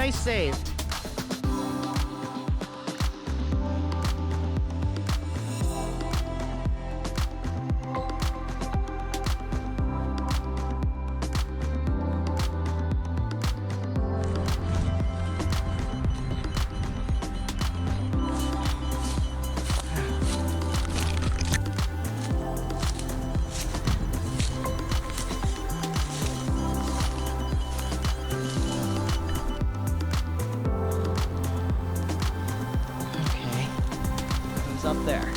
Nice save. Up there.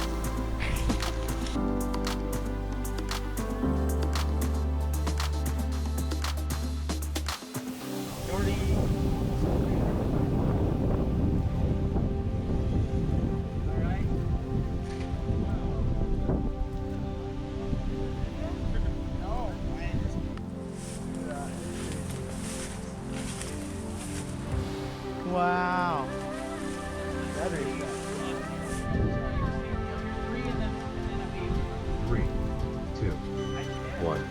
Wow. There you go. 3, 2, 1.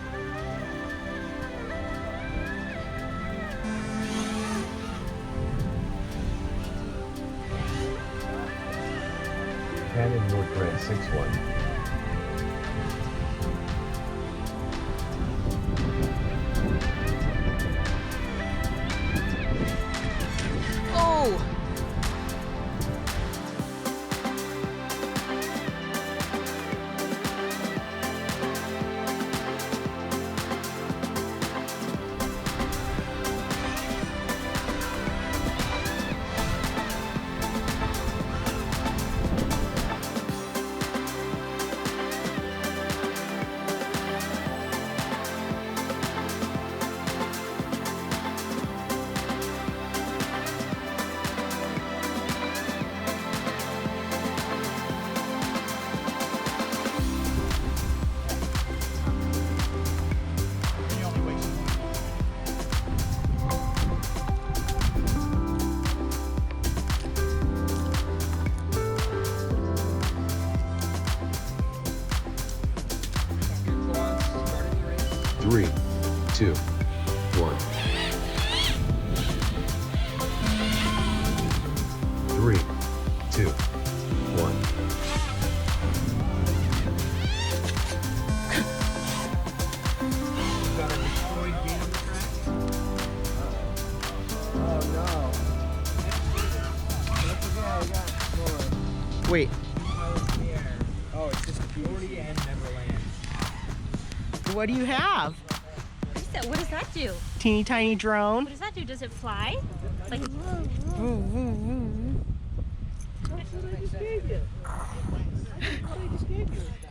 Cannon North Grand 6-1. Oh! Three, two, one. 3, 2, 1. Got a destroyed gate on the track. Oh no. That's okay, I got it. Wait, Pilots in the air. Oh, it's just a piece. Gordy and Neverland. what do you have? What does that do? Teeny tiny drone? What does that do? Does it fly? Like, That's what I just gave you. That's what I just gave you.